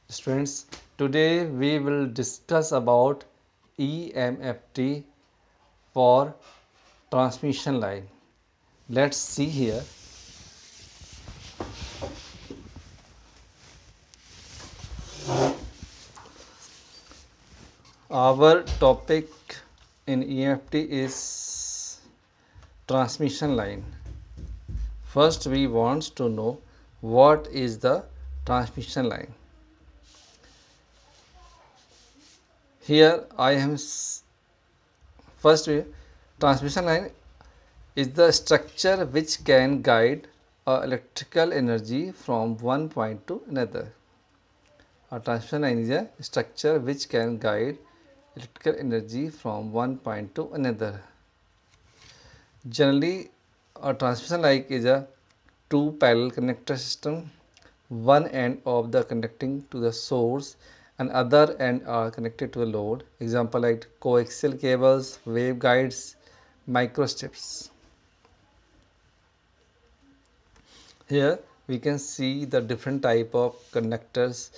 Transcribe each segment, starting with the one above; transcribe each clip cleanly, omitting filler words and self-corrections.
Students, today we will discuss about EMFT for transmission line. Let's see here. Our topic in EMFT is transmission line. First, we want to know what is the transmission line. Here I am first transmission line is the structure which can guide electrical energy from one point to another. A transmission line is a structure which can guide electrical energy from one point to another. Generally, a transmission line is a two parallel connector system. One end of the connecting to the source and other end are connected to the load. Example like coaxial cables, waveguides, microstrips. Here we can see the different type of conductors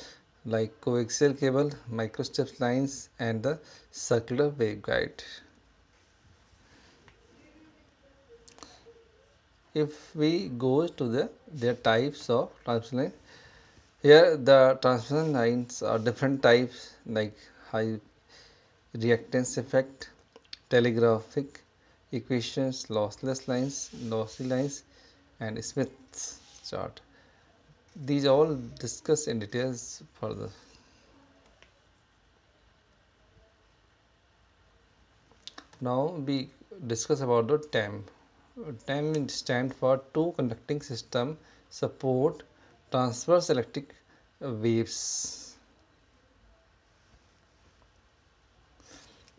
like coaxial cable, microstrip lines and the circular waveguide. If we go to their types of transmission line, here the transmission lines are different types like high reactance effect, telegraphic equations, lossless lines, lossy lines and Smith's chart. These all discussed in details further. Now we discuss about the TEM. TEM stands for two conducting system support transverse electric waves.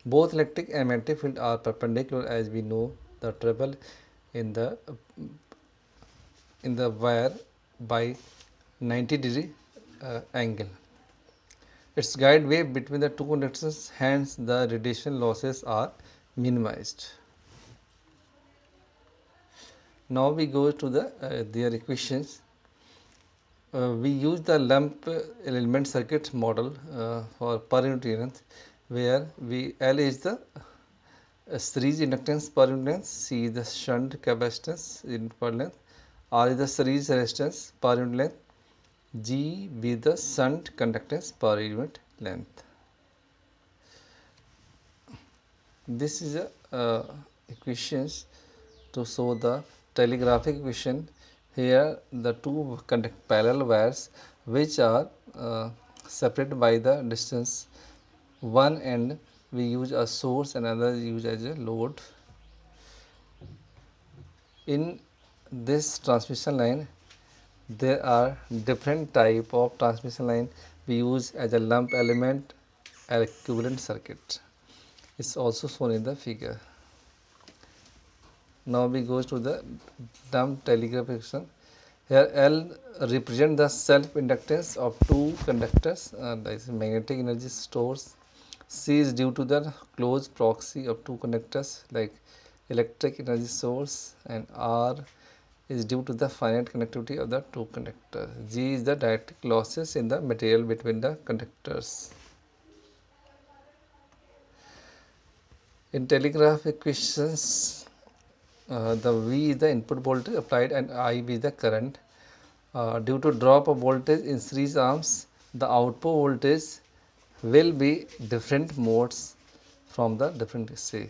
Both electric and magnetic field are perpendicular, as we know the travel in the wire by 90-degree angle. Its guide wave between the two conductors, hence the radiation losses are minimized. Now we go to their equations. We use the lump element circuit model for per unit length, where L is the series inductance per unit length, C is the shunt capacitance in per length, R is the series resistance per unit length, G be the shunt conductance per unit length. This is a equations to show the telegraphic equation. Here the two conduct parallel wires which are separated by the distance. One end we use a source and another use as a load. In this transmission line there are different type of transmission line we use as a lump element and equivalent circuit. It's also shown in the figure. Now we go to the lump telegraph equation. Here L represent the self inductance of two conductors, that is magnetic energy stores. C is due to the close proxy of two conductors like electric energy source, and R is due to the finite conductivity of the two conductors. G is the dielectric losses in the material between the conductors. In telegraph equations, the V is the input voltage applied and I is the current. Due to drop of voltage in series arms, the output voltage will be different modes from the different stage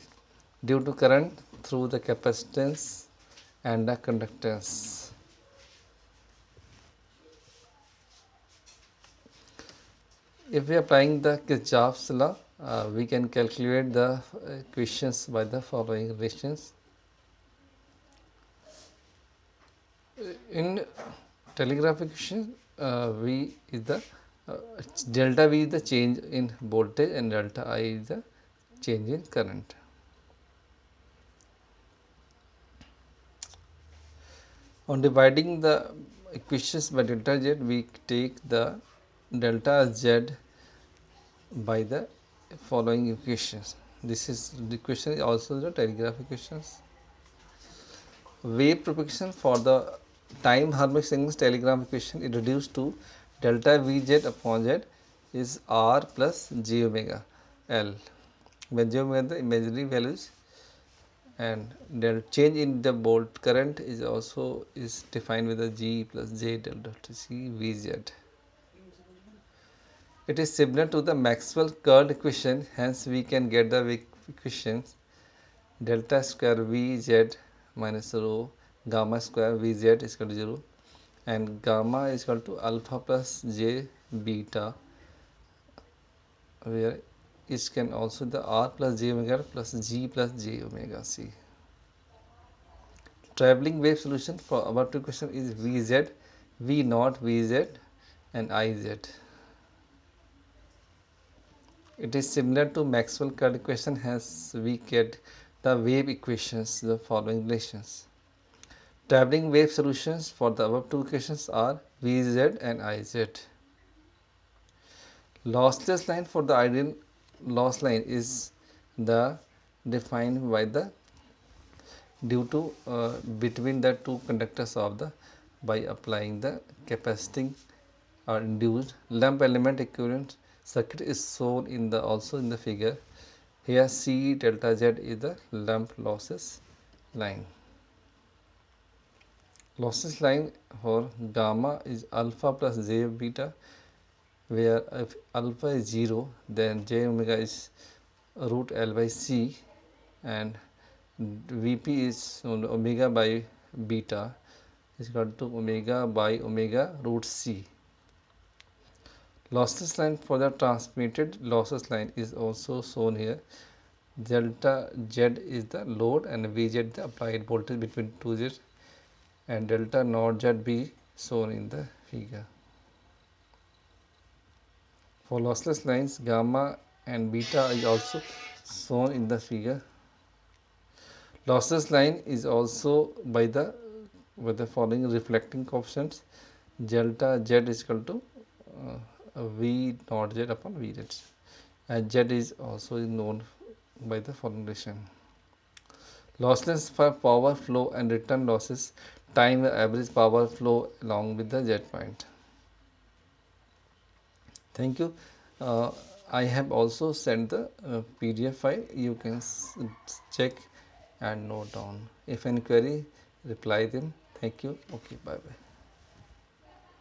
due to current through the capacitance and the conductance. If we are applying the Kirchhoff's law, we can calculate the equations by the following relations. In telegraph equation, V is the delta V is the change in voltage and delta I is the change in current. On dividing the equations by delta Z, we take the delta Z by the following equations. This is the equation is also the telegraph equations. Wave propagation for the time harmonic signals telegraph equation is reduced to delta Vz upon Z is R plus j omega L, when j omega the imaginary values, and the change in the bolt current is also is defined with the G plus J delta C Vz. It is similar to the Maxwell curl equation, hence we can get the equations delta square Vz minus rho gamma square Vz is equal to 0, and gamma is equal to alpha plus j beta, where it can also the R plus j omega plus G plus j omega C. Traveling wave solution for our two question is Vz, V naught Vz and Iz. It is similar to Maxwell curl equation, hence we get the wave equations, the following relations. Traveling wave solutions for the above two equations are Vz and Iz. Lossless line for the ideal loss line is the defined by the due to between the two conductors of the by applying the capaciting or induced lump element equivalent circuit is shown in the also in the figure. Here C delta Z is the lump losses line. Losses line for gamma is alpha plus j beta, where if alpha is 0 then j omega is root L by C, and Vp is omega by beta is equal to omega by omega root C. Lossless line for the transmitted losses line is also shown here. Delta Z is the load and Vz the applied voltage between two Z's, and delta naught Z be shown in the figure. For lossless lines, gamma and beta is also shown in the figure. Lossless line is also by the with the following reflecting coefficients. Delta Z is equal to V naught Z upon Vz, and Z is also known by the following relation. Lossless for power flow and return losses, time average power flow along with the Z point. Thank you. I have also sent the PDF file. You can check and note down. If any query, reply them. Thank you. Okay, bye bye.